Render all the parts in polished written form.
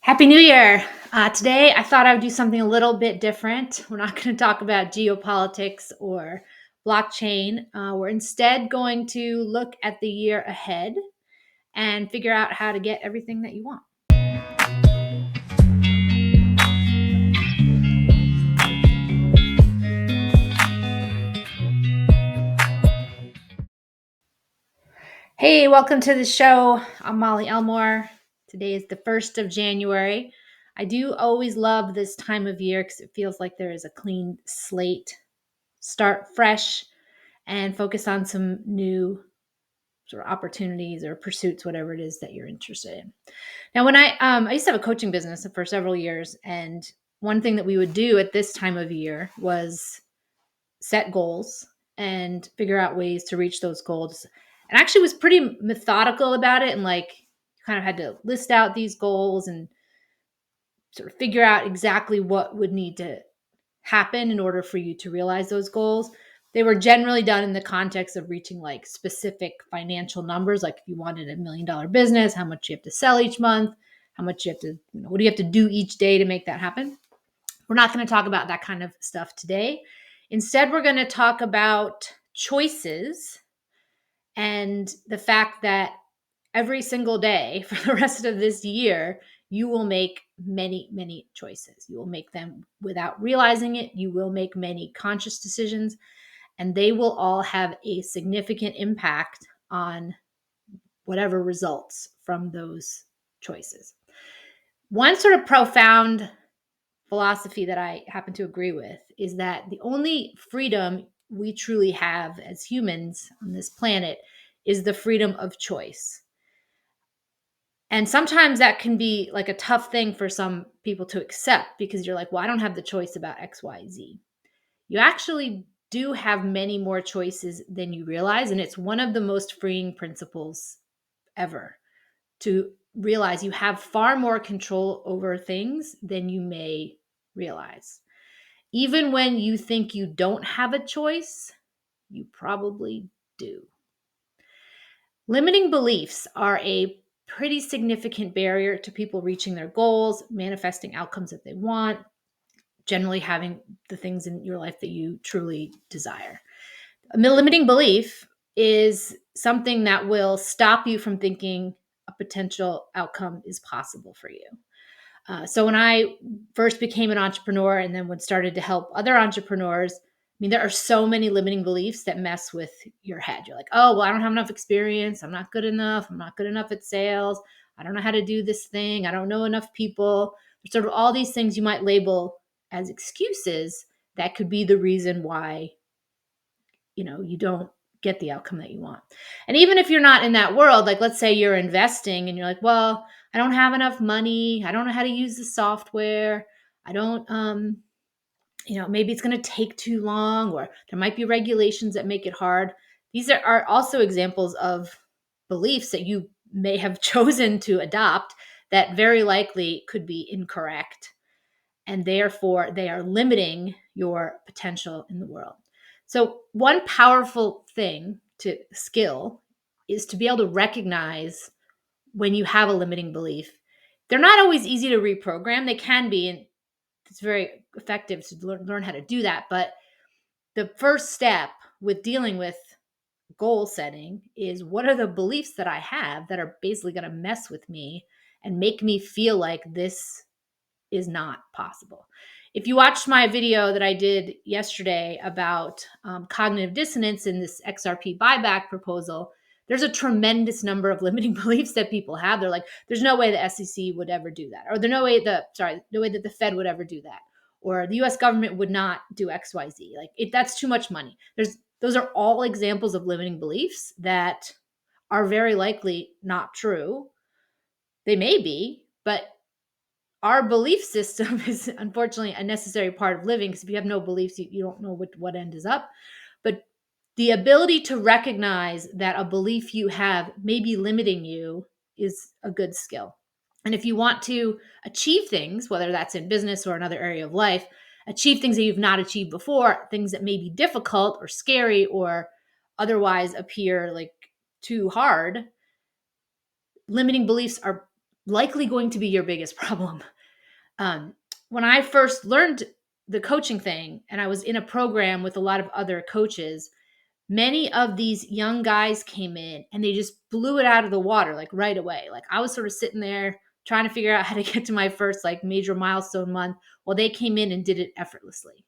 Happy New Year. Today, I thought I would do something a little bit different. We're not going to talk about geopolitics or blockchain. We're instead going to look at the year ahead and figure out how to get everything that you want. Hey, welcome to the show. I'm Molly Elmore. Today is the 1st of January. I do always love this time of year because it feels like there is a clean slate. Start fresh and focus on some new sort of opportunities or pursuits, whatever it is that you're interested in. Now, when I used to have a coaching business for several years, and one thing that we would do at this time of year was set goals and figure out ways to reach those goals. And actually was pretty methodical about it, and like kind of had to list out these goals and sort of figure out exactly what would need to happen in order for you to realize those goals. They were generally done in the context of reaching like specific financial numbers, like if you wanted $1 million business, how much you have to sell each month, how much you have to, what do you have to do each day to make that happen? We're not going to talk about that kind of stuff today. Instead, we're going to talk about choices and the fact that every single day for the rest of this year, you will make many, many choices. You will make them without realizing it. You will make many conscious decisions, and they will all have a significant impact on whatever results from those choices. One sort of profound philosophy that I happen to agree with is that the only freedom we truly have as humans on this planet is the freedom of choice. And sometimes that can be like a tough thing for some people to accept because you're like, well, I don't have the choice about X, Y, Z. You actually do have many more choices than you realize. And it's one of the most freeing principles ever to realize you have far more control over things than you may realize. Even when you think you don't have a choice, you probably do. Limiting beliefs are a pretty significant barrier to people reaching their goals, manifesting outcomes that they want, generally having the things in your life that you truly desire. A limiting belief is something that will stop you from thinking a potential outcome is possible for you. So when I first became an entrepreneur and then when started to help other entrepreneurs, I mean, there are so many limiting beliefs that mess with your head. You're like, oh, well, I don't have enough experience. I'm not good enough. I'm not good enough at sales. I don't know how to do this thing. I don't know enough people. There's sort of all these things you might label as excuses that could be the reason why, you don't get the outcome that you want. And even if you're not in that world, like let's say you're investing and you're like, well, I don't have enough money. I don't know how to use the software. I don't, maybe it's going to take too long, or there might be regulations that make it hard. These are also examples of beliefs that you may have chosen to adopt that very likely could be incorrect. And therefore, they are limiting your potential in the world. So, one powerful thing to skill is to be able to recognize when you have a limiting belief. They're not always easy to reprogram. They can be, and it's very effective to learn how to do that. But the first step with dealing with goal setting is, what are the beliefs that I have that are basically going to mess with me and make me feel like this is not possible. If you watched my video that I did yesterday about cognitive dissonance in this XRP buyback proposal, there's a tremendous number of limiting beliefs that people have. They're like, there's no way the SEC would ever do that, or no way that the Fed would ever do that, or the U.S. government would not do X, Y, Z. Like that's too much money. Those are all examples of limiting beliefs that are very likely not true. They may be, but our belief system is unfortunately a necessary part of living, because if you have no beliefs, you don't know what end is up. But the ability to recognize that a belief you have may be limiting you is a good skill. And if you want to achieve things, whether that's in business or another area of life, achieve things that you've not achieved before, things that may be difficult or scary or otherwise appear like too hard, limiting beliefs are likely going to be your biggest problem. Um, when I first learned the coaching thing and I was in a program with a lot of other coaches, many of these young guys came in and they just blew it out of the water like right away. Like I was sort of sitting there trying to figure out how to get to my first like major milestone month while they came in and did it effortlessly.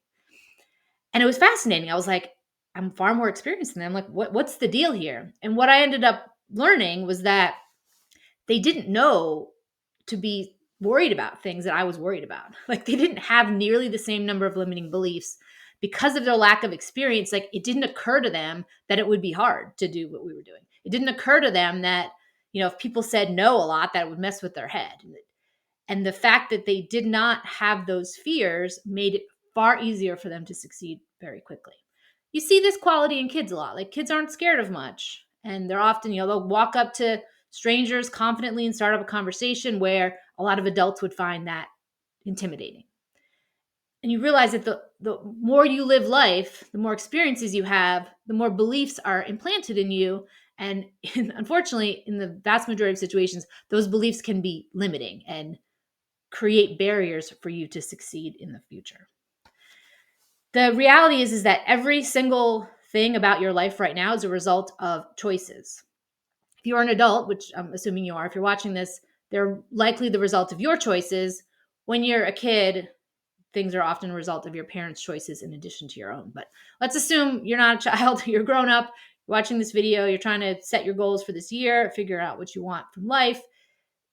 And it was fascinating. I was like, I'm far more experienced than them. Like, what's the deal here? And what I ended up learning was that they didn't know to be worried about things that I was worried about. Like they didn't have nearly the same number of limiting beliefs because of their lack of experience. Like it didn't occur to them that it would be hard to do what we were doing. It didn't occur to them that, if people said no a lot, that it would mess with their head. And the fact that they did not have those fears made it far easier for them to succeed very quickly. You see this quality in kids a lot. Like kids aren't scared of much. And they're often, they'll walk up to strangers confidently and start up a conversation where a lot of adults would find that intimidating. And you realize that the more you live life, the more experiences you have, the more beliefs are implanted in you. And unfortunately, in the vast majority of situations, those beliefs can be limiting and create barriers for you to succeed in the future. The reality is that every single thing about your life right now is a result of choices. If you're an adult, which I'm assuming you are, if you're watching this, they're likely the result of your choices. When you're a kid, things are often a result of your parents' choices in addition to your own. But let's assume you're not a child, you're grown up, you're watching this video, you're trying to set your goals for this year, figure out what you want from life.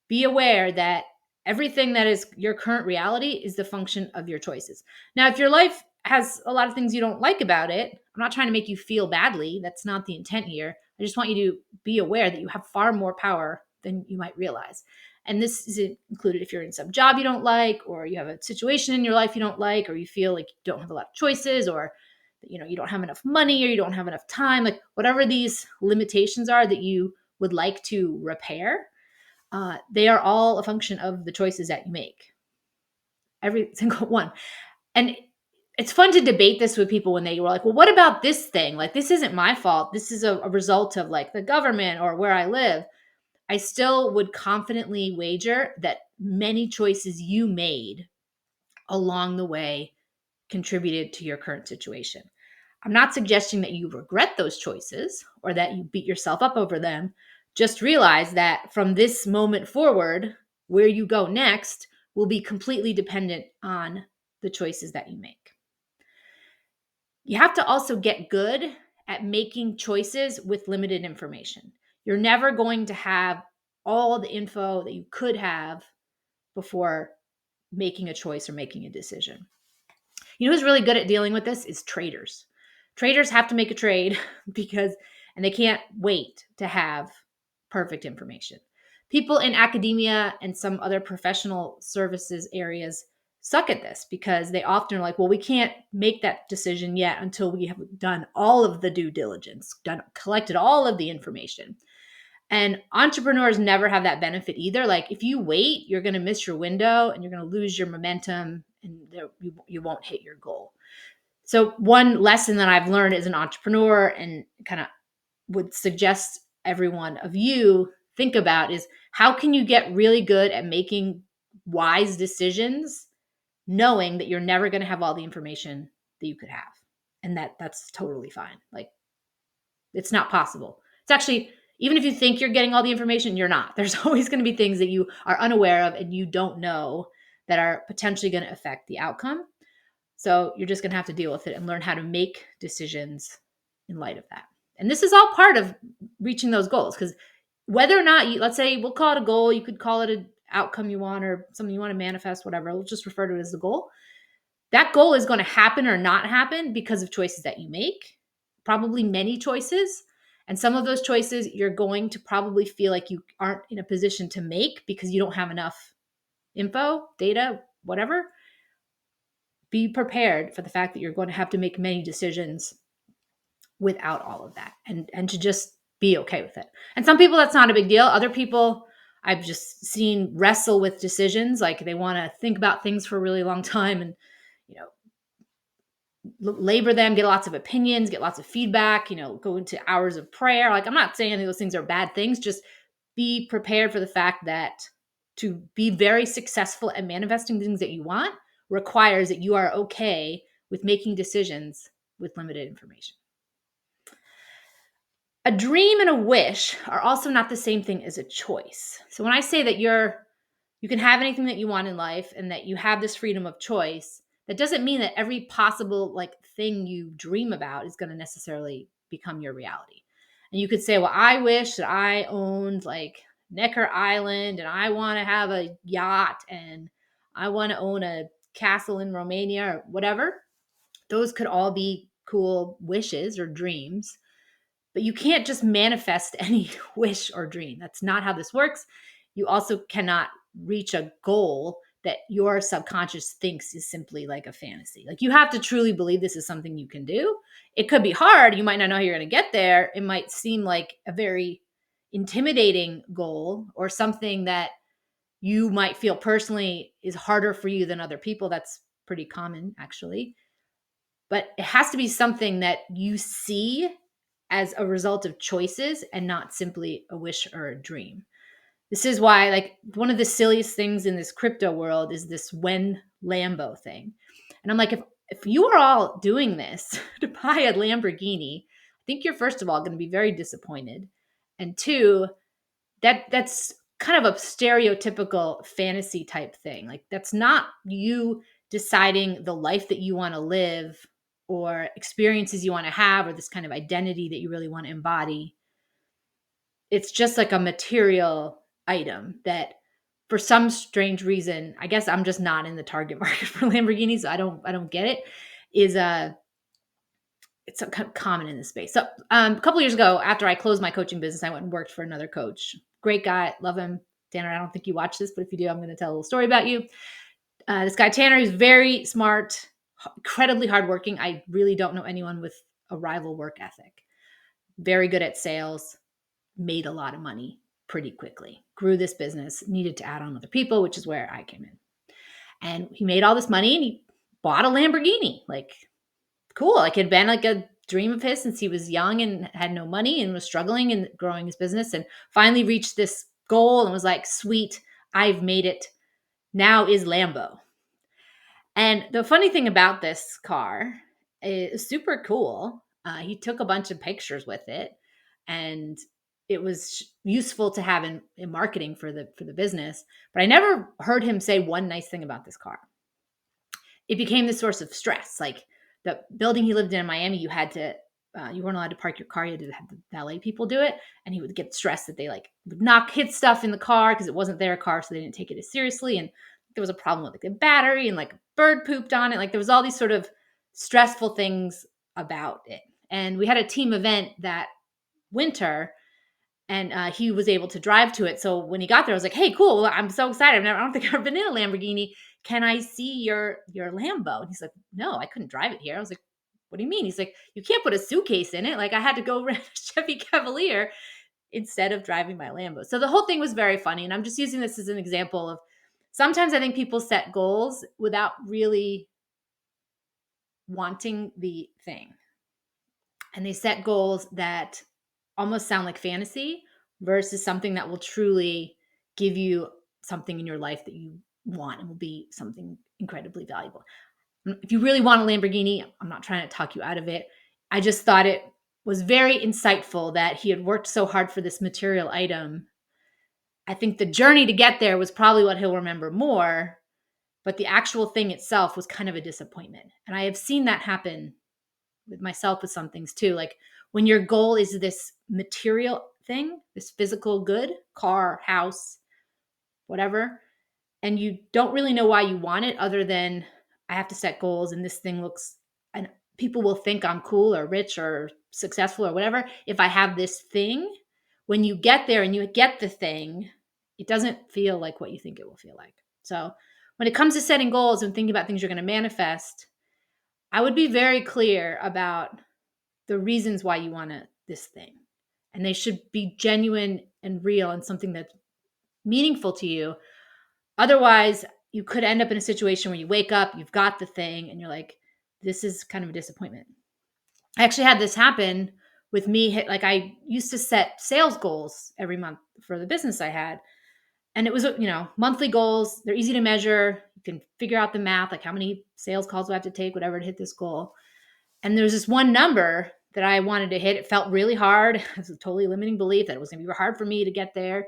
Be aware that everything that is your current reality is the function of your choices. Now, if your life has a lot of things you don't like about it, I'm not trying to make you feel badly. That's not the intent here. I just want you to be aware that you have far more power than you might realize. And this is included if you're in some job you don't like, or you have a situation in your life you don't like, or you feel like you don't have a lot of choices, or you don't have enough money, or you don't have enough time, like whatever these limitations are that you would like to repair. They are all a function of the choices that you make. Every single one. And it's fun to debate this with people when they were like, well, what about this thing? Like, this isn't my fault. This is a result of like the government or where I live. I still would confidently wager that many choices you made along the way contributed to your current situation. I'm not suggesting that you regret those choices or that you beat yourself up over them. Just realize that from this moment forward, where you go next will be completely dependent on the choices that you make. You have to also get good at making choices with limited information. You're never going to have all the info that you could have before making a choice or making a decision. You know who's really good at dealing with this is traders. Traders have to make a trade and they can't wait to have perfect information. People in academia and some other professional services areas suck at this because they often are like, well, we can't make that decision yet until we have done all of the due diligence, collected all of the information. And entrepreneurs never have that benefit either. Like if you wait, you're going to miss your window and you're going to lose your momentum and you won't hit your goal. So one lesson that I've learned as an entrepreneur and kind of would suggest every one of you think about is how can you get really good at making wise decisions knowing that you're never going to have all the information that you could have, and that's totally fine. Like it's not possible. It's actually, even if you think you're getting all the information, you're not. There's always going to be things that you are unaware of and you don't know that are potentially going to affect the outcome. So you're just going to have to deal with it and learn how to make decisions in light of that. And this is all part of reaching those goals, because whether or not you, let's say we'll call it a goal, you could call it an outcome you want or something you want to manifest, whatever. We'll just refer to it as the goal. That goal is going to happen or not happen because of choices that you make, probably many choices. And some of those choices you're going to probably feel like you aren't in a position to make because you don't have enough info, data, whatever. Be prepared for the fact that you're going to have to make many decisions without all of that and to just be okay with it. And some people, that's not a big deal. Other people I've just seen wrestle with decisions. Like they want to think about things for a really long time and, labor them, get lots of opinions, get lots of feedback, go into hours of prayer. Like I'm not saying any of those things are bad things. Just be prepared for the fact that to be very successful at manifesting things that you want requires that you are okay with making decisions with limited information. A dream and a wish are also not the same thing as a choice. So when I say that you can have anything that you want in life and that you have this freedom of choice, that doesn't mean that every possible like thing you dream about is going to necessarily become your reality. And you could say, well, I wish that I owned like Necker Island and I want to have a yacht and I want to own a castle in Romania or whatever. Those could all be cool wishes or dreams, but you can't just manifest any wish or dream. That's not how this works. You also cannot reach a goal that your subconscious thinks is simply like a fantasy. Like you have to truly believe this is something you can do. It could be hard. You might not know how you're going to get there. It might seem like a very intimidating goal or something that you might feel personally is harder for you than other people. That's pretty common, actually. But it has to be something that you see as a result of choices and not simply a wish or a dream. This is why, like, one of the silliest things in this crypto world is this when Lambo thing. And I'm like, if you are all doing this to buy a Lamborghini, I think you're first of all going to be very disappointed. And two, that's kind of a stereotypical fantasy type thing. Like that's not you deciding the life that you want to live or experiences you want to have or this kind of identity that you really want to embody. It's just like a material item that for some strange reason, I guess I'm just not in the target market for Lamborghinis, so I don't get it. Is it's kind of common in this space. So a couple years ago, after I closed my coaching business, I went and worked for another coach. Great guy, love him. Tanner, I don't think you watch this, but if you do, I'm going to tell a little story about you. This guy Tanner is very smart, incredibly hardworking. I really don't know anyone with a rival work ethic. Very good at sales, made a lot of money pretty quickly. Grew this business, needed to add on other people, which is where I came in. And he made all this money and he bought a Lamborghini. Like cool. Like it had been like a dream of his since he was young and had no money and was struggling and growing his business and finally reached this goal and was like, sweet, I've made it. Now is Lambo. And the funny thing about this car is super cool. He took a bunch of pictures with it and it was useful to have in marketing for the business. But I never heard him say one nice thing about this car. It became this source of stress. Like the building he lived in Miami, you had to, you weren't allowed to park your car. You had to have the valet people do it. And he would get stressed that they like would hit stuff in the car because it wasn't their car. So they didn't take it as seriously. And there was a problem with like the battery and like a bird pooped on it. Like there was all these sort of stressful things about it. And we had a team event that winter and he was able to drive to it. So when he got there, I was like, "Hey, cool! Well, I'm so excited. I don't think I've ever been in a Lamborghini. Can I see your Lambo?" And he's like, "No, I couldn't drive it here." I was like, "What do you mean?" He's like, "You can't put a suitcase in it. Like I had to go rent a Chevy Cavalier instead of driving my Lambo." So the whole thing was very funny, and I'm just using this as an example of sometimes I think people set goals without really wanting the thing, and they set goals that almost sound like fantasy versus something that will truly give you something in your life that you want and will be something incredibly valuable. If you really want a Lamborghini, I'm not trying to talk you out of it. I just thought it was very insightful that he had worked so hard for this material item. I think the journey to get there was probably what he'll remember more, but the actual thing itself was kind of a disappointment. And I have seen that happen with myself with some things too. Like when your goal is this material thing, this physical good, car, house, whatever, and you don't really know why you want it other than I have to set goals and this thing looks and people will think I'm cool or rich or successful or whatever if I have this thing. When you get there and you get the thing, it doesn't feel like what you think it will feel like. So when it comes to setting goals and thinking about things you're going to manifest, I would be very clear about the reasons why you want this thing. And they should be genuine and real and something that's meaningful to you. Otherwise, you could end up in a situation where you wake up, you've got the thing, and you're like, this is kind of a disappointment. I actually had this happen with me. Like I used to set sales goals every month for the business I had. And it was, monthly goals. They're easy to measure. You can figure out the math, like how many sales calls do I have to take, whatever, to hit this goal. And there's this one number that I wanted to hit. It felt really hard. It was a totally limiting belief that it was going to be hard for me to get there.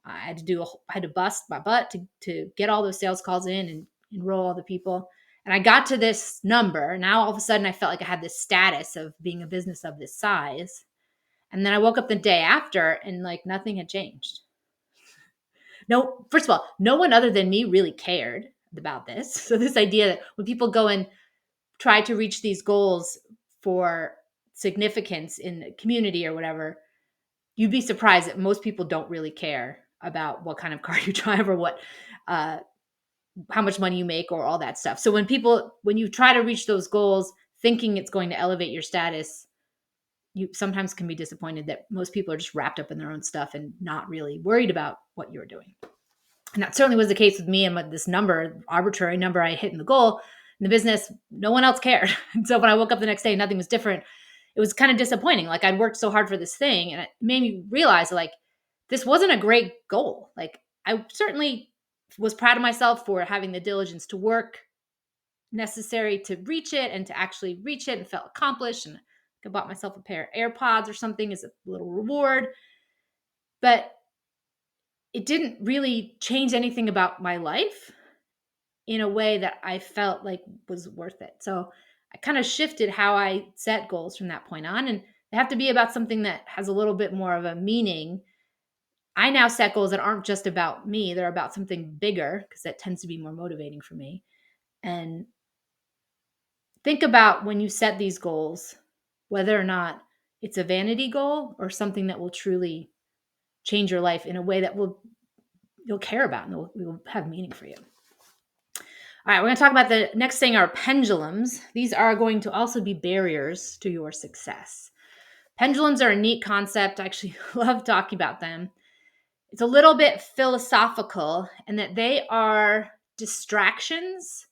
I had to bust my butt to get all those sales calls in and enroll all the people. And I got to this number. Now all of a sudden I felt like I had this status of being a business of this size. And then I woke up the day after and like nothing had changed. No, first of all, no one other than me really cared about this. So this idea that when people go and try to reach these goals for significance in the community or whatever, you'd be surprised that most people don't really care about what kind of car you drive or what uh, how much money you make or all that stuff. So when you try to reach those goals thinking it's going to elevate your status, you sometimes can be disappointed that most people are just wrapped up in their own stuff and not really worried about what you're doing. And that certainly was the case with me and this number, arbitrary number I hit in the goal in the business. No one else cared. And so when I woke up the next day, nothing was different. It was kind of disappointing. Like I'd worked so hard for this thing, and it made me realize like this wasn't a great goal. Like I certainly was proud of myself for having the diligence to work necessary to reach it and to actually reach it and felt accomplished. And I bought myself a pair of AirPods or something as a little reward. But it didn't really change anything about my life in a way that I felt like was worth it. So I kind of shifted how I set goals from that point on. And they have to be about something that has a little bit more of a meaning. I now set goals that aren't just about me, they're about something bigger because that tends to be more motivating for me. And think about when you set these goals, whether or not it's a vanity goal or something that will truly change your life in a way that you'll care about and will have meaning for you. All right, we're going to talk about the next thing are pendulums. These are going to also be barriers to your success. Pendulums are a neat concept. I actually love talking about them. It's a little bit philosophical in that they are distractions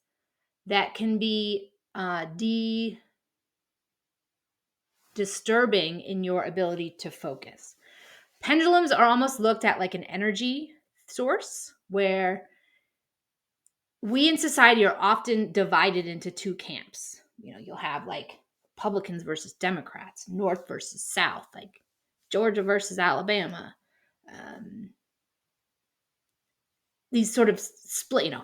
that can be disturbing in your ability to focus. Pendulums are almost looked at like an energy source where we in society are often divided into two camps. You'll have like Republicans versus Democrats, North versus South, like Georgia versus Alabama. These sort of split,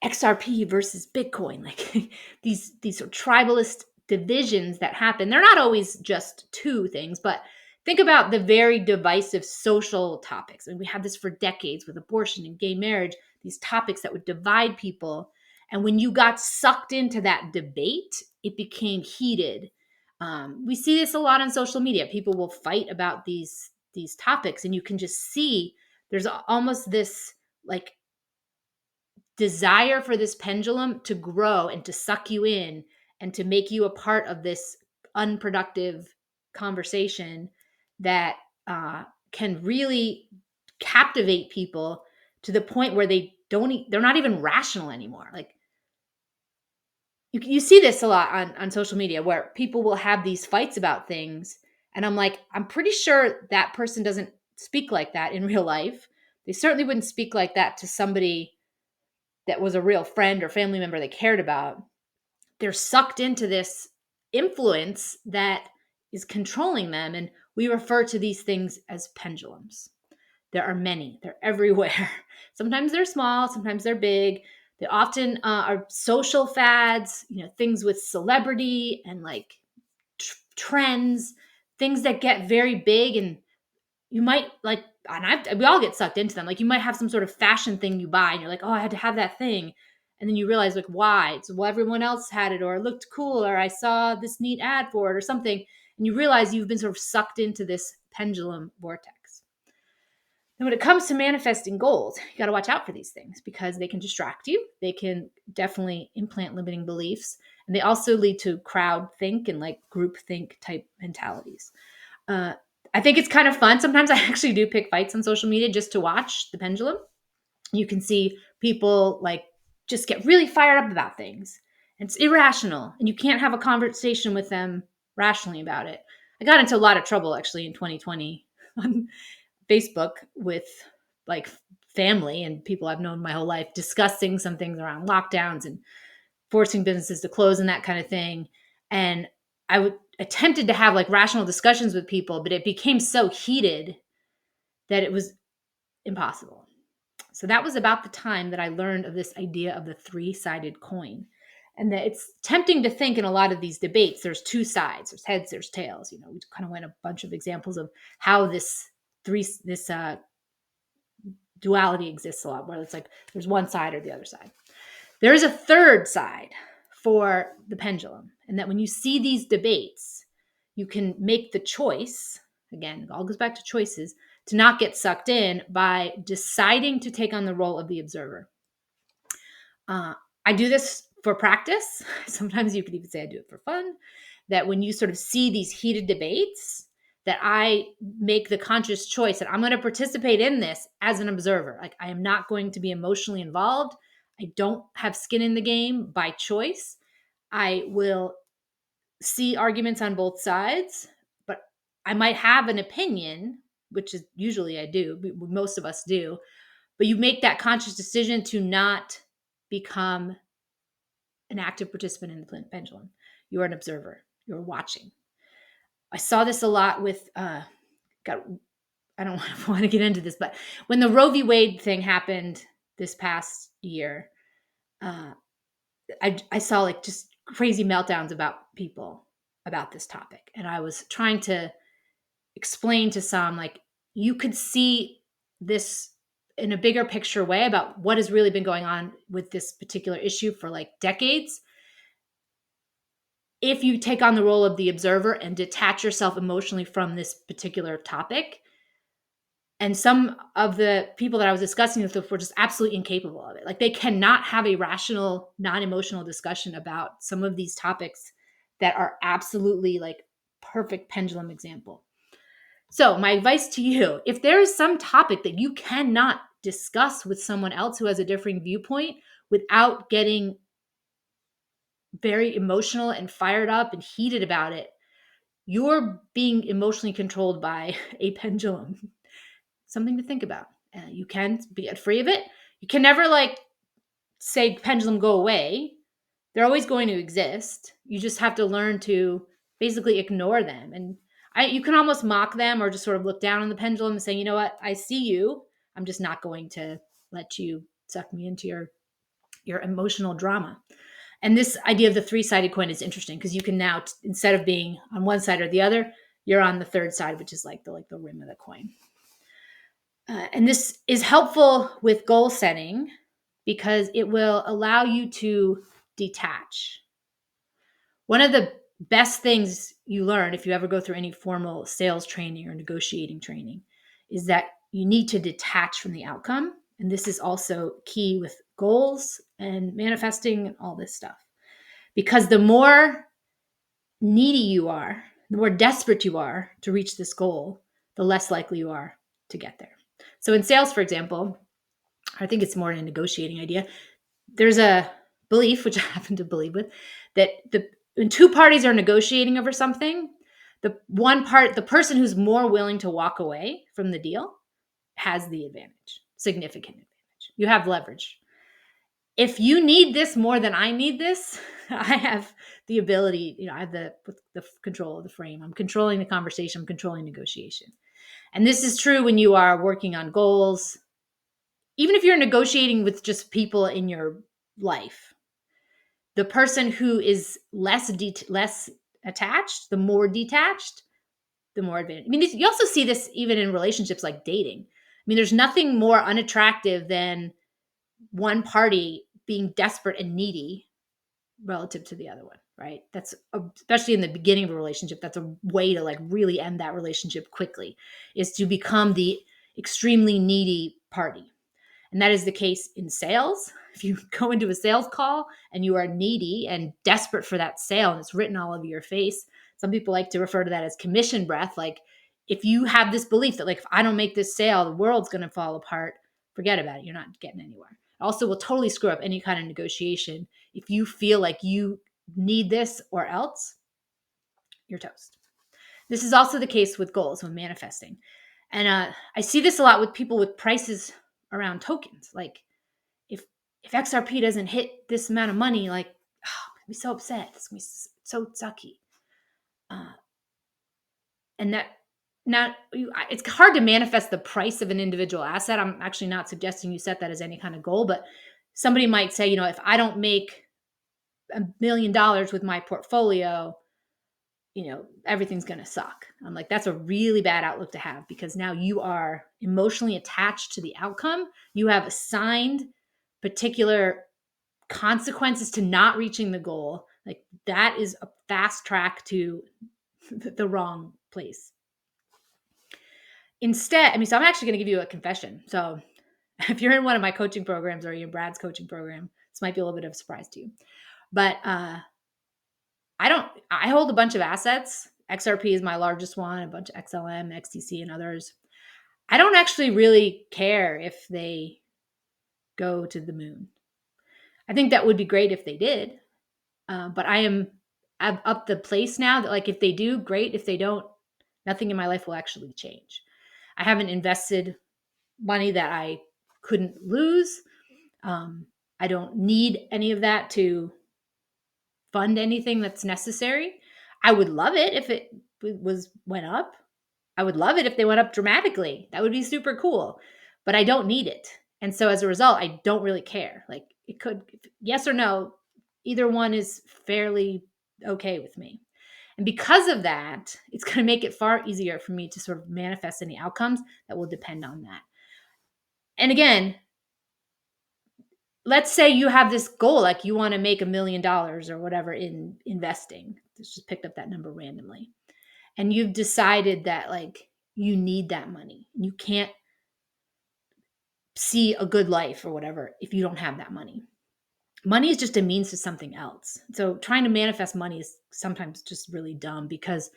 XRP versus Bitcoin, like these sort of tribalist divisions that happen. They're not always just two things, but think about the very divisive social topics. And we had this for decades with abortion and gay marriage, these topics that would divide people. And when you got sucked into that debate, it became heated. We see this a lot on social media. People will fight about these topics, and you can just see there's almost this like desire for this pendulum to grow and to suck you in and to make you a part of this unproductive conversation that can really captivate people to the point where they're not even rational anymore. Like you see this a lot on social media where people will have these fights about things, and I'm like, I'm pretty sure that person doesn't speak like that in real life. They certainly wouldn't speak like that to somebody that was a real friend or family member they cared about. They're sucked into this influence that is controlling them. And we refer to these things as pendulums. There are many, they're everywhere. Sometimes they're small, sometimes they're big. They often are social fads, things with celebrity and like trends, things that get very big. And you might like, and we all get sucked into them. Like you might have some sort of fashion thing you buy and you're like, oh, I had to have that thing. And then you realize like, why? It's well, everyone else had it or it looked cool or I saw this neat ad for it or something. And you realize you've been sort of sucked into this pendulum vortex. And when it comes to manifesting goals, you got to watch out for these things because they can distract you. They can definitely implant limiting beliefs. And they also lead to crowd think and like group think type mentalities. I think it's kind of fun. Sometimes I actually do pick fights on social media just to watch the pendulum. You can see people like just get really fired up about things. And it's irrational. And you can't have a conversation with them rationally about it. I got into a lot of trouble actually in 2020 on Facebook with like family and people I've known my whole life discussing some things around lockdowns and forcing businesses to close and that kind of thing. And attempted to have like rational discussions with people, but it became so heated that it was impossible. So that was about the time that I learned of this idea of the three-sided coin. And that it's tempting to think in a lot of these debates, there's two sides, there's heads, there's tails. We kind of went a bunch of examples of how this duality exists a lot, where it's like there's one side or the other side. There is a third side for the pendulum, and that when you see these debates, you can make the choice, again, it all goes back to choices, to not get sucked in by deciding to take on the role of the observer. I do this for practice. Sometimes you could even say I do it for fun. That when you sort of see these heated debates, that I make the conscious choice that I'm going to participate in this as an observer. Like, I am not going to be emotionally involved. I don't have skin in the game by choice. I will see arguments on both sides, but I might have an opinion, which is usually I do, most of us do, but you make that conscious decision to not become an active participant in the pendulum. You're an observer. You're watching. I saw this a lot with, I don't want to get into this, but when the Roe v. Wade thing happened this past year, I saw like just crazy meltdowns about people about this topic. And I was trying to explain to some, like, you could see this in a bigger picture way about what has really been going on with this particular issue for like decades. If you take on the role of the observer and detach yourself emotionally from this particular topic, and some of the people that I was discussing with were just absolutely incapable of it. Like, they cannot have a rational, non-emotional discussion about some of these topics that are absolutely like perfect pendulum example. So my advice to you, if there is some topic that you cannot discuss with someone else who has a differing viewpoint without getting very emotional and fired up and heated about it, you're being emotionally controlled by a pendulum. Something to think about. You can be free of it. You can never like say pendulum go away. They're always going to exist. You just have to learn to basically ignore them. And you can almost mock them or just sort of look down on the pendulum and say, you know what, I see you. I'm just not going to let you suck me into your emotional drama. And this idea of the three-sided coin is interesting because you can now, instead of being on one side or the other, you're on the third side, which is like the rim of the coin. And this is helpful with goal setting because it will allow you to detach. One of the best things you learn if you ever go through any formal sales training or negotiating training is that you need to detach from the outcome. And this is also key with goals and manifesting and all this stuff. Because the more needy you are, the more desperate you are to reach this goal, the less likely you are to get there. So in sales, for example, I think it's more a negotiating idea. There's a belief, which I happen to believe with, that when two parties are negotiating over something, the person who's more willing to walk away from the deal has the advantage, significant advantage. You have leverage. If you need this more than I need this, I have the ability, I have the control of the frame. I'm controlling the conversation. I'm controlling negotiation. And this is true when you are working on goals. Even if you're negotiating with just people in your life, the person who is less attached, the more detached, the more advantage. I mean, you also see this even in relationships like dating. I mean, there's nothing more unattractive than one party being desperate and needy relative to the other one, right? That's especially in the beginning of a relationship. That's a way to like really end that relationship quickly, is to become the extremely needy party. And that is the case in sales. If you go into a sales call and you are needy and desperate for that sale and it's written all over your face, some people like to refer to that as commission breath. Like, if you have this belief that like, if I don't make this sale, the world's going to fall apart, forget about it. You're not getting anywhere. It also will totally screw up any kind of negotiation. If you feel like you need this or else, you're toast. This is also the case with goals, when manifesting. And I see this a lot with people with prices around tokens. Like if XRP doesn't hit this amount of money, like I'm gonna be so upset. It's gonna be so sucky. Uh, and that not it's hard to manifest the price of an individual asset. I'm actually not suggesting you set that as any kind of goal, but somebody might say, if I don't make $1 million with my portfolio, everything's going to suck. I'm like, that's a really bad outlook to have, because now you are emotionally attached to the outcome. You have assigned particular consequences to not reaching the goal. Like that is a fast track to the wrong place. Instead, so I'm actually going to give you a confession. So if you're in one of my coaching programs or you're in Brad's coaching program, this might be a little bit of a surprise to you. But I hold a bunch of assets. XRP is my largest one, a bunch of XLM, XTC, and others. I don't actually really care if they go to the moon. I think that would be great if they did. But I'm up the place now that, like, if they do, great. If they don't, nothing in my life will actually change. I haven't invested money that I couldn't lose. I don't need any of that to fund anything that's necessary. I would love it if it went up. I would love it if they went up dramatically. That would be super cool. But I don't need it. And so as a result, I don't really care. Like, it could, yes or no, either one is fairly okay with me. And because of that, it's going to make it far easier for me to sort of manifest any outcomes that will depend on that. And again, let's say you have this goal, like you want to make $1 million or whatever in investing. Just picked up that number randomly. And you've decided that, like, you need that money. You can't see a good life or whatever if you don't have that money. Money is just a means to something else. So trying to manifest money is sometimes just really dumb, because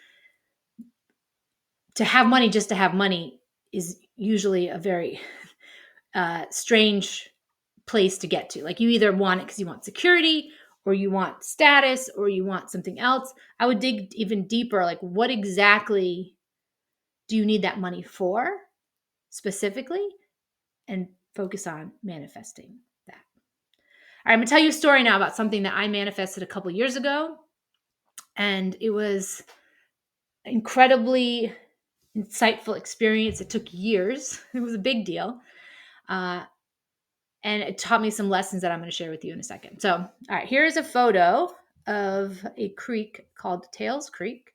to have money just to have money is usually a very strange place to get to. Like, you either want it because you want security, or you want status, or you want something else. I would dig even deeper. Like, what exactly do you need that money for specifically? And focus on manifesting that. All right, I'm going to tell you a story now about something that I manifested a couple years ago. And it was incredibly insightful experience. It took years. It was a big deal. And it taught me some lessons that I'm going to share with you in a second. So, all right, here's a photo of a creek called Tails Creek.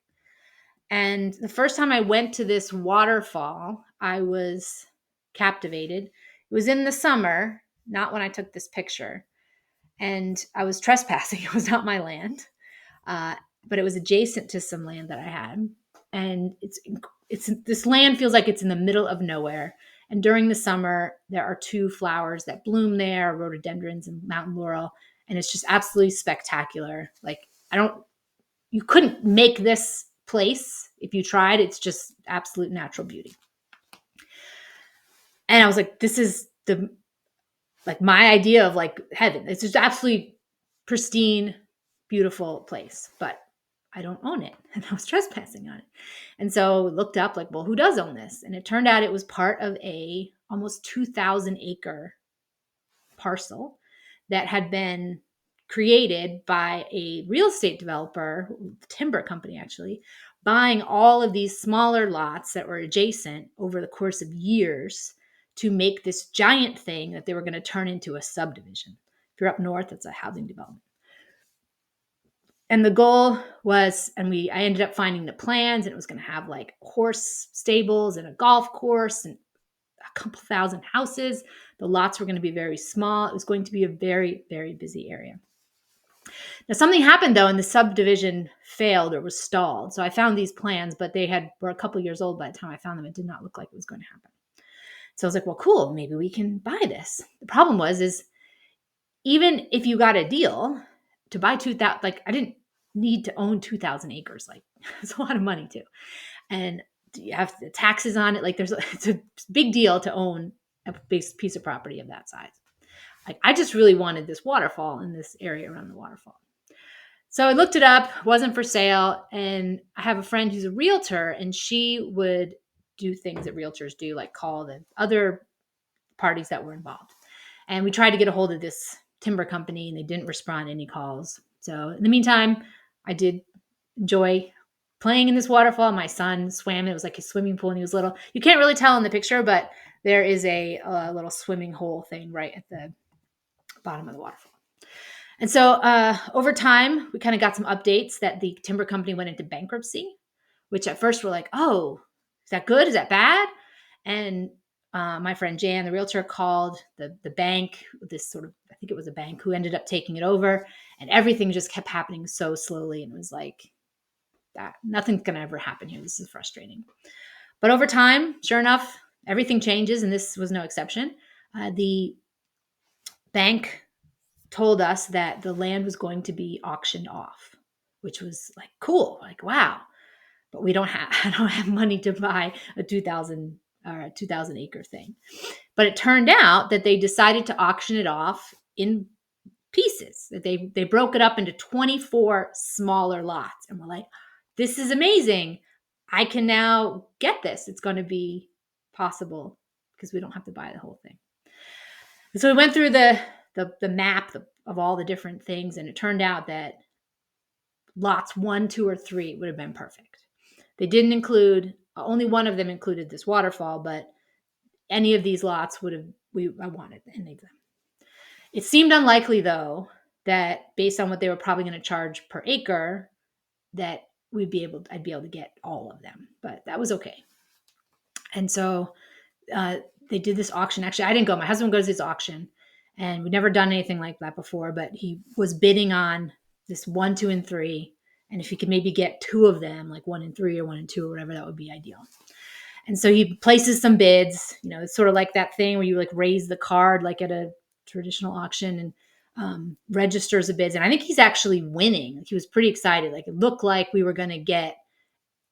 And the first time I went to this waterfall, I was captivated. It was in the summer, not when I took this picture. And I was trespassing. It was not my land, but it was adjacent to some land that I had. And it's this land feels like it's in the middle of nowhere. And during the summer, there are two flowers that bloom there, rhododendrons and mountain laurel. And it's just absolutely spectacular. Like, you couldn't make this place if you tried. It's just absolute natural beauty. And I was like, this is my idea of like heaven. It's just absolutely pristine, beautiful place, but I don't own it. And I was trespassing on it. And so I looked up, like, well, who does own this? And it turned out it was part of a almost 2,000 acre parcel that had been created by a real estate developer, timber company actually, buying all of these smaller lots that were adjacent over the course of years to make this giant thing that they were going to turn into a subdivision. If you're up north, it's a housing development. And the goal was, I ended up finding the plans, and it was going to have like horse stables and a golf course and a couple thousand houses. The lots were going to be very small. It was going to be a very, very busy area. Now, something happened though, and the subdivision failed or was stalled. So I found these plans, but they were a couple years old by the time I found them. It did not look like it was going to happen. So I was like, well, cool, maybe we can buy this. The problem is even if you got a deal to buy 2,000, like, I didn't need to own 2,000 acres. Like, it's a lot of money too. And you have the taxes on it. Like, it's a big deal to own a big piece of property of that size. Like, I just really wanted this waterfall in this area around the waterfall. So I looked it up, wasn't for sale. And I have a friend who's a realtor, and she would do things that realtors do, like call the other parties that were involved. And we tried to get a hold of this timber company, and they didn't respond to any calls. So in the meantime, I did enjoy playing in this waterfall. My son swam. It was like his swimming pool when he was little. You can't really tell in the picture, but there is a little swimming hole thing right at the bottom of the waterfall. And so over time, we kind of got some updates that the timber company went into bankruptcy, which at first we're like, oh, is that good? Is that bad? And my friend Jan, the realtor, called the bank, this sort of, I think it was a bank, who ended up taking it over. And everything just kept happening so slowly. And it was like, that nothing's going to ever happen here. This is frustrating. But over time, sure enough, everything changes. And this was no exception. The bank told us that the land was going to be auctioned off, which was like cool, like wow. But I don't have money to buy a 2,000 or a 2,000 acre thing. But it turned out that they decided to auction it off in pieces. That they broke it up into 24 smaller lots, and we're like, this is amazing. I can now get this. It's going to be possible because we don't have to buy the whole thing. And so we went through the map of all the different things, and it turned out that lots 1, 2, or 3 would have been perfect. They didn't include, only one of them included this waterfall, but any of these lots would have, I wanted any of them. It seemed unlikely, though, that based on what they were probably going to charge per acre, that I'd be able to get all of them, but that was okay. And so they did this auction. Actually, I didn't go. My husband goes to this auction, and we'd never done anything like that before, but he was bidding on this 1, 2, and 3. And if he could maybe get 2 of them, like 1 and 3 or 1 and 2 or whatever, that would be ideal. And so he places some bids. It's sort of like that thing where you like raise the card like at a traditional auction, and registers the bids. And I think he's actually winning. Like, he was pretty excited. Like, it looked like we were going to get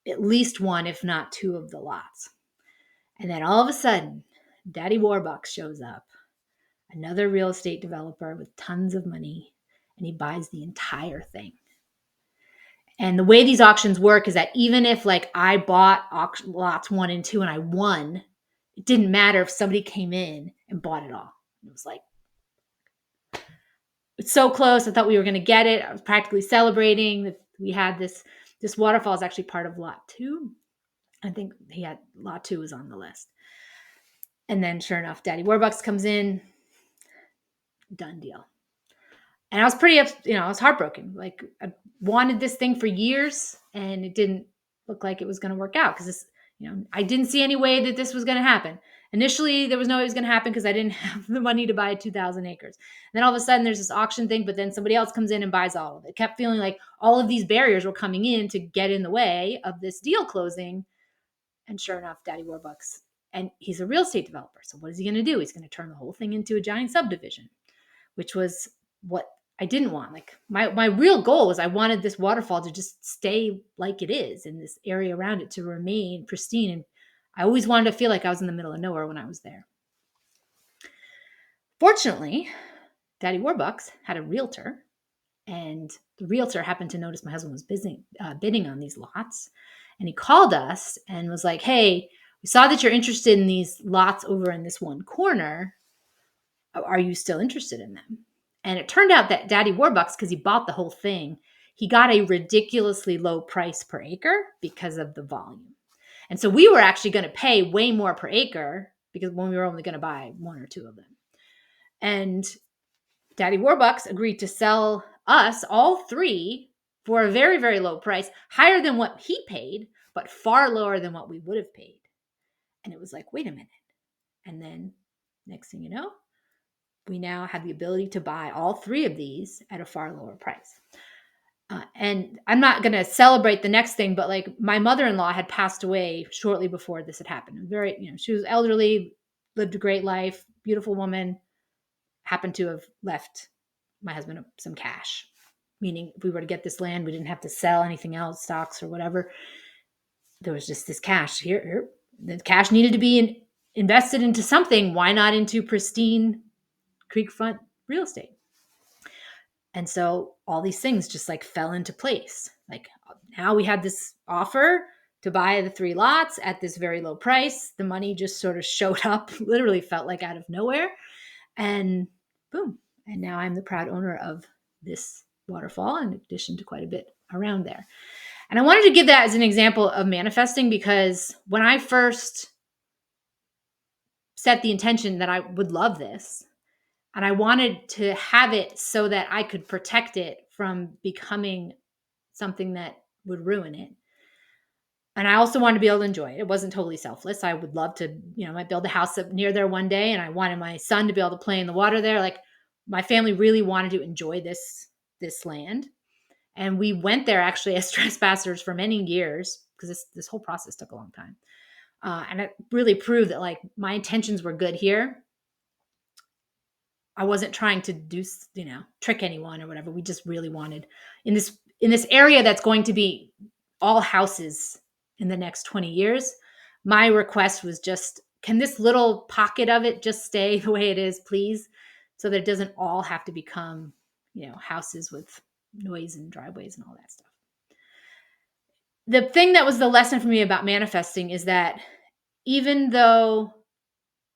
at least 1, if not 2 of the lots. And then all of a sudden, Daddy Warbucks shows up, another real estate developer with tons of money, and he buys the entire thing. And the way these auctions work is that even if like I bought lots 1 and 2 and I won, it didn't matter if somebody came in and bought it all. It was like, it's so close. I thought we were going to get it. I was practically celebrating that we had this waterfall is actually part of lot 2. I think lot 2 was on the list. And then sure enough, Daddy Warbucks comes in, done deal. And I was I was heartbroken. Like, I wanted this thing for years, and it didn't look like it was going to work out because I didn't see any way that this was going to happen. Initially, there was no way it was going to happen because I didn't have the money to buy 2,000 acres. And then all of a sudden, there's this auction thing, but then somebody else comes in and buys all of it. It kept feeling like all of these barriers were coming in to get in the way of this deal closing. And sure enough, Daddy Warbucks, and he's a real estate developer. So what is he going to do? He's going to turn the whole thing into a giant subdivision, which was what I didn't want. Like, my real goal was I wanted this waterfall to just stay like it is, and this area around it to remain pristine. And I always wanted to feel like I was in the middle of nowhere when I was there. Fortunately, Daddy Warbucks had a realtor, and the realtor happened to notice my husband was bidding on these lots. And he called us and was like, hey, we saw that you're interested in these lots over in this one corner. Are you still interested in them? And it turned out that Daddy Warbucks, because he bought the whole thing, he got a ridiculously low price per acre because of the volume. And so we were actually going to pay way more per acre because when we were only going to buy 1 or 2 of them. And Daddy Warbucks agreed to sell us all 3 for a very, very low price, higher than what he paid, but far lower than what we would have paid. And it was like, wait a minute. And then next thing you know, we now have the ability to buy all 3 of these at a far lower price. And I'm not going to celebrate the next thing, but like, my mother-in-law had passed away shortly before this had happened. Very, she was elderly, lived a great life, beautiful woman, happened to have left my husband some cash, meaning if we were to get this land, we didn't have to sell anything else, stocks or whatever. There was just this cash here. The cash needed to be invested into something. Why not into pristine creekfront real estate? And so all these things just like fell into place. Like, now we had this offer to buy the 3 lots at this very low price. The money just sort of showed up, literally felt like out of nowhere. And boom. And now I'm the proud owner of this waterfall, in addition to quite a bit around there. And I wanted to give that as an example of manifesting, because when I first set the intention that I would love this, and I wanted to have it so that I could protect it from becoming something that would ruin it. And I also wanted to be able to enjoy it. It wasn't totally selfless. I would love to, might build a house up near there one day, and I wanted my son to be able to play in the water there. Like, my family really wanted to enjoy this land. And we went there actually as trespassers for many years, because this whole process took a long time. And it really proved that, like, my intentions were good here. I wasn't trying to do, trick anyone or whatever. We just really wanted in this area that's going to be all houses in the next 20 years. My request was just, can this little pocket of it just stay the way it is, please? So that it doesn't all have to become, houses with noise and driveways and all that stuff. The thing that was the lesson for me about manifesting is that even though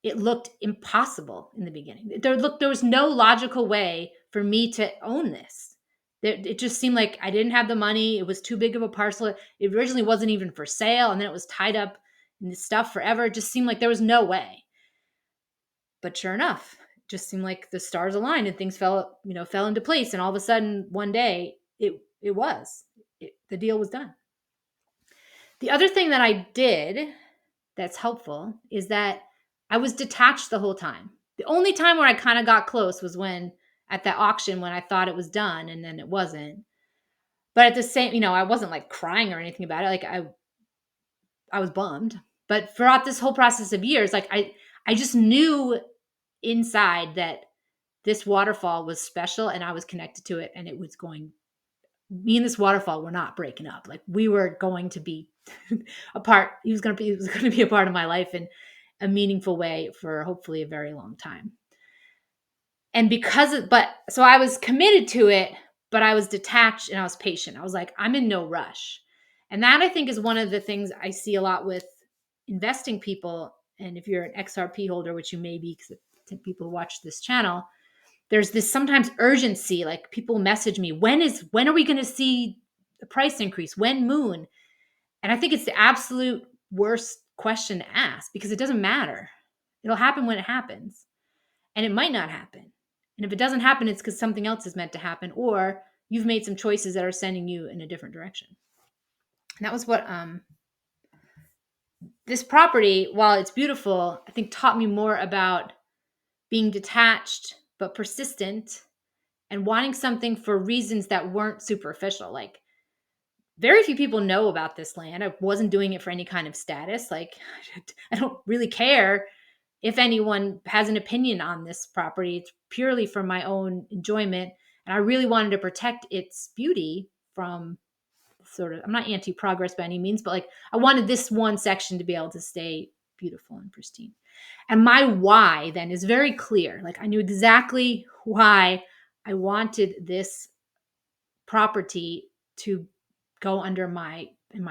it looked impossible in the beginning, there was no logical way for me to own this. It just seemed like I didn't have the money. It was too big of a parcel. It originally wasn't even for sale, and then it was tied up in this stuff forever. It just seemed like there was no way. But sure enough, it just seemed like the stars aligned and things fell into place. And all of a sudden, one day, the deal was done. The other thing that I did that's helpful is that I was detached the whole time. The only time where I kind of got close was at that auction, when I thought it was done and then it wasn't. But at the same, I wasn't like crying or anything about it. Like, I was bummed. But throughout this whole process of years, like, I just knew inside that this waterfall was special and I was connected to it, and me and this waterfall were not breaking up. Like, we were going to be a part. It was going to be a part of my life in a meaningful way for hopefully a very long time. And so I was committed to it, but I was detached and I was patient. I was like, I'm in no rush. And that, I think, is one of the things I see a lot with investing people. And if you're an XRP holder, which you may be, because people watch this channel, there's this sometimes urgency. Like, people message me, when are we going to see the price increase? When moon? And I think it's the absolute worst question to ask, because it doesn't matter. It'll happen when it happens, and it might not happen. And if it doesn't happen, it's because something else is meant to happen, or you've made some choices that are sending you in a different direction. And that was what this property, while it's beautiful, I think taught me more about being detached but persistent, and wanting something for reasons that weren't superficial. Like, very few people know about this land. I wasn't doing it for any kind of status. Like, I don't really care if anyone has an opinion on this property. It's purely for my own enjoyment. And I really wanted to protect its beauty from I'm not anti-progress by any means, but like, I wanted this one section to be able to stay beautiful and pristine. And my why then is very clear. Like, I knew exactly why I wanted this property to go under my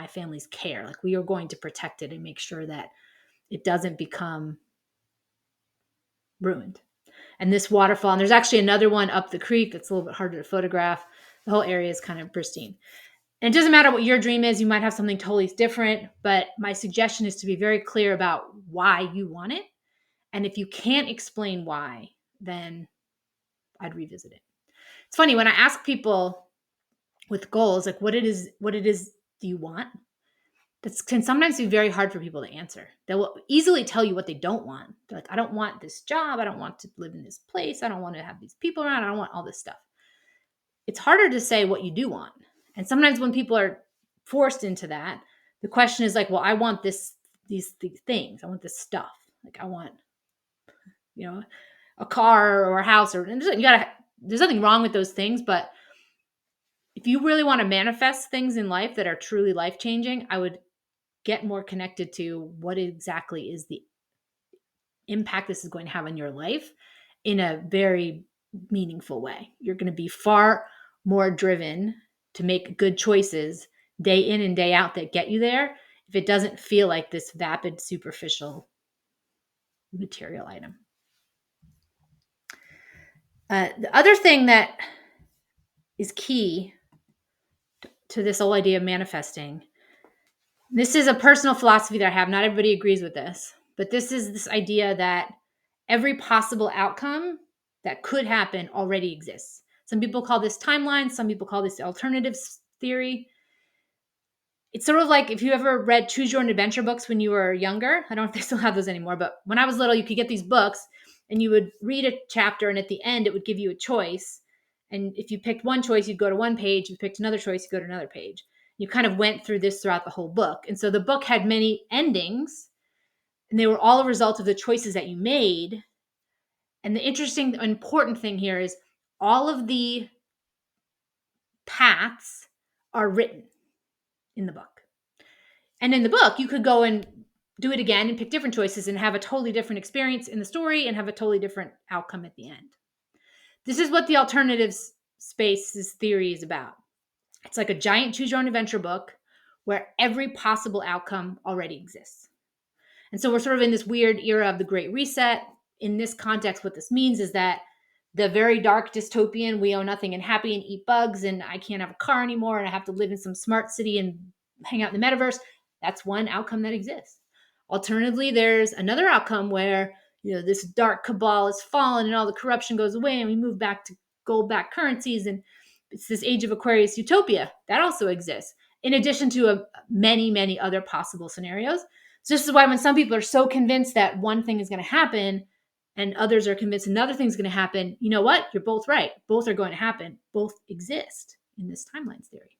family's care. Like, we are going to protect it and make sure that it doesn't become ruined. And this waterfall, and there's actually another one up the creek that's a little bit harder to photograph. The whole area is kind of pristine. And it doesn't matter what your dream is. You might have something totally different, but my suggestion is to be very clear about why you want it. And if you can't explain why, then I'd revisit it. It's funny, when I ask people with goals, like, what it is do you want? That can sometimes be very hard for people to answer. They will easily tell you what they don't want. They're like, I don't want this job. I don't want to live in this place. I don't want to have these people around. I don't want all this stuff. It's harder to say what you do want. And sometimes when people are forced into that, the question is like, well, I want these things. I want this stuff. Like, I want, a car or a house, or there's nothing wrong with those things. But if you really want to manifest things in life that are truly life-changing, I would get more connected to what exactly is the impact this is going to have on your life in a very meaningful way. You're going to be far more driven to make good choices day in and day out that get you there if it doesn't feel like this vapid, superficial material item. The other thing that is key to this whole idea of manifesting, this is a personal philosophy that I have. Not everybody agrees with this, but this is this idea that every possible outcome that could happen already exists. Some people call this timeline. Some people call this alternatives theory. It's sort of like if you ever read Choose Your Own Adventure books when you were younger. I don't know if they still have those anymore, but when I was little, you could get these books and you would read a chapter, and at the end, it would give you a choice. And if you picked one choice, you'd go to one page. If you picked another choice, you go to another page. You kind of went through this throughout the whole book. And so the book had many endings, and they were all a result of the choices that you made. And the interesting, important thing here is all of the paths are written in the book. And in the book, you could go and do it again and pick different choices and have a totally different experience in the story and have a totally different outcome at the end. This is what the alternatives spaces theory is about. It's like a giant choose your own adventure book where every possible outcome already exists. And so we're sort of in this weird era of the Great Reset. In this context, what this means is that the very dark dystopian, we own nothing and happy and eat bugs, and I can't have a car anymore, and I have to live in some smart city and hang out in the metaverse. That's one outcome that exists. Alternatively, there's another outcome where this dark cabal is fallen and all the corruption goes away, and we move back to gold-backed currencies, and it's this age of Aquarius utopia that also exists, in addition to many, many other possible scenarios. So this is why when some people are so convinced that one thing is going to happen and others are convinced another thing's going to happen, you know what? You're both right. Both are going to happen. Both exist in this timelines theory.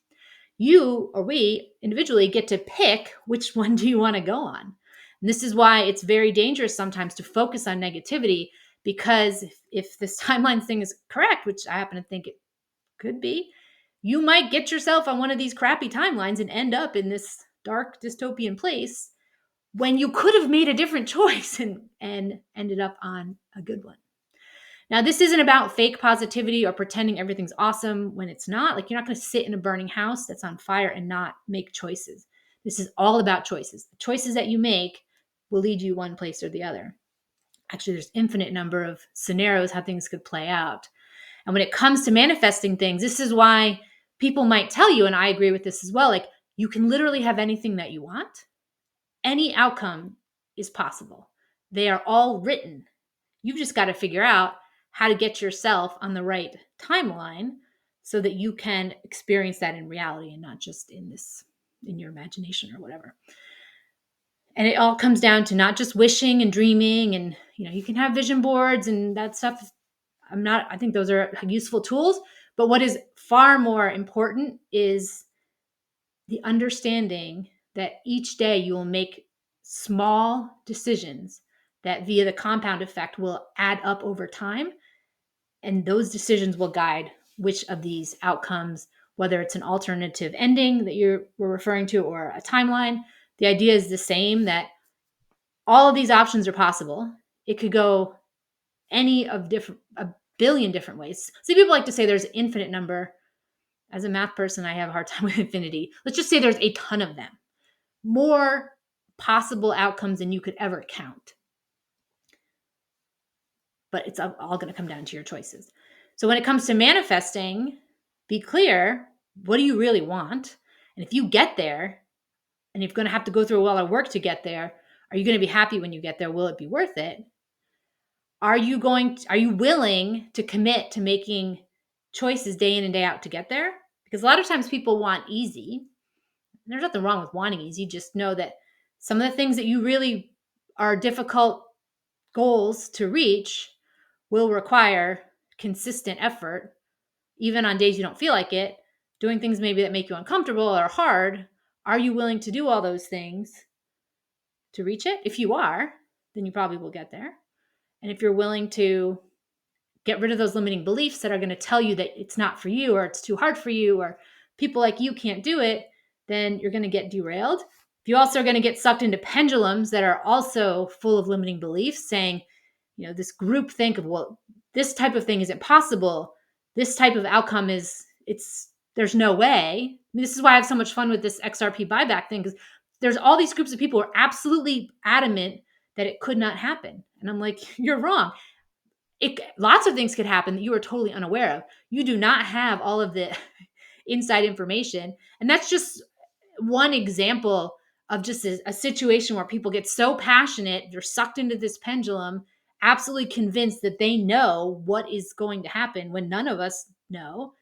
You or we individually get to pick which one do you want to go on. And this is why it's very dangerous sometimes to focus on negativity, because if this timelines thing is correct, which I happen to think it could be, you might get yourself on one of these crappy timelines and end up in this dark dystopian place when you could have made a different choice and ended up on a good one. Now, this isn't about fake positivity or pretending everything's awesome when it's not. Like, you're not going to sit in a burning house that's on fire and not make choices. This is all about choices. The choices that you make will lead you one place or the other. Actually, there's infinite number of scenarios how things could play out. And when it comes to manifesting things, this is why people might tell you, and I agree with this as well, like, you can literally have anything that you want. Any outcome is possible. They are all written. You've just got to figure out how to get yourself on the right timeline so that you can experience that in reality and not just in your imagination or whatever. And it all comes down to not just wishing and dreaming, and you can have vision boards and that stuff. I think those are useful tools, but what is far more important is the understanding that each day you will make small decisions that via the compound effect will add up over time. And those decisions will guide which of these outcomes, whether it's an alternative ending that we're referring to or a timeline. The idea is the same, that all of these options are possible. It could go any of a billion different ways. So people like to say there's an infinite number. As a math person, I have a hard time with infinity. Let's just say there's a ton of them. More possible outcomes than you could ever count. But it's all going to come down to your choices. So when it comes to manifesting, be clear, what do you really want? And if you get there, and you're going to have to go through a lot of work to get there, are you going to be happy when you get there? Will it be worth it? Are you willing to commit to making choices day in and day out to get there? Because a lot of times people want easy. There's nothing wrong with wanting easy. Just know that some of the things that you really are difficult goals to reach will require consistent effort, even on days you don't feel like it, doing things maybe that make you uncomfortable or hard. Are you willing to do all those things to reach it? If you are, then you probably will get there. And if you're willing to get rid of those limiting beliefs that are going to tell you that it's not for you, or it's too hard for you, or people like you can't do it, then you're going to get derailed. If you also are going to get sucked into pendulums that are also full of limiting beliefs, saying, this group think of, well, this type of thing isn't possible. This type of outcome there's no way. I mean, this is why I have so much fun with this XRP buyback thing, because there's all these groups of people who are absolutely adamant that it could not happen. And I'm like, you're wrong. Lots of things could happen that you are totally unaware of. You do not have all of the inside information. And that's just one example of just a situation where people get so passionate, they're sucked into this pendulum, absolutely convinced that they know what is going to happen when none of us know.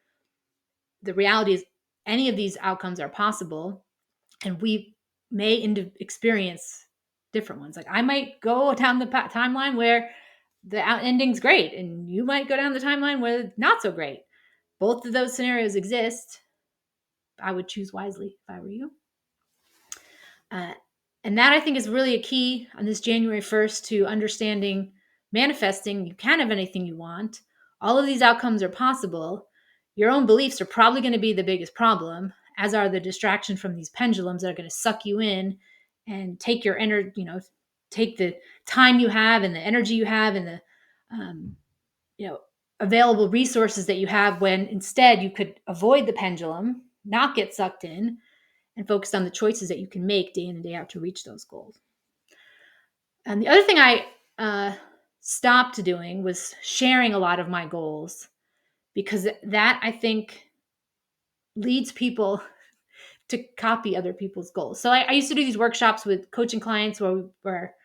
The reality is, any of these outcomes are possible, and we may experience different ones. Like I might go down the timeline where the ending's great, and you might go down the timeline where it's not so great. Both of those scenarios exist. I would choose wisely if I were you. And that, I think, is really a key on this January 1st to understanding manifesting. You can have anything you want. All of these outcomes are possible. Your own beliefs are probably going to be the biggest problem, as are the distraction from these pendulums that are going to suck you in and take your energy, take the time you have and the energy you have and the, available resources that you have, when instead you could avoid the pendulum, not get sucked in, and focused on the choices that you can make day in and day out to reach those goals. And the other thing I stopped doing was sharing a lot of my goals, because that, I think, leads people to copy other people's goals. So I used to do these workshops with coaching clients where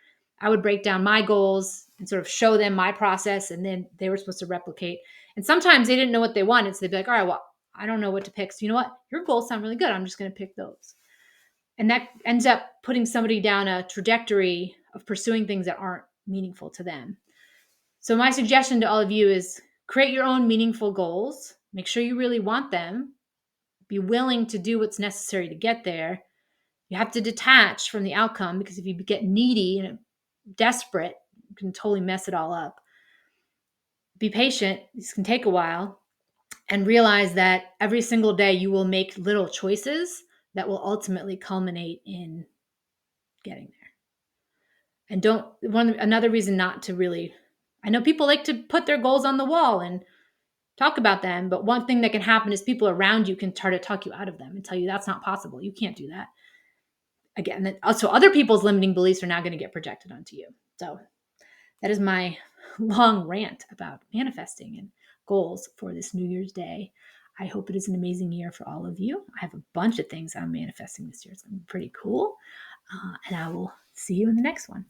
I would break down my goals and sort of show them my process, and then they were supposed to replicate. And sometimes they didn't know what they wanted, so they'd be like, all right, well, I don't know what to pick. So you know what? Your goals sound really good. I'm just going to pick those. And that ends up putting somebody down a trajectory of pursuing things that aren't meaningful to them. So my suggestion to all of you is create your own meaningful goals. Make sure you really want them. Be willing to do what's necessary to get there. You have to detach from the outcome, because if you get needy and desperate, you can totally mess it all up. Be patient. This can take a while. And realize that every single day you will make little choices that will ultimately culminate in getting there. And another reason not to really, I know people like to put their goals on the wall and talk about them, but one thing that can happen is people around you can try to talk you out of them and tell you that's not possible. You can't do that. Again, also other people's limiting beliefs are now going to get projected onto you. So that is my long rant about manifesting and goals for this New Year's Day. I hope it is an amazing year for all of you. I have a bunch of things I'm manifesting this year. It's going to be pretty cool. And I will see you in the next one.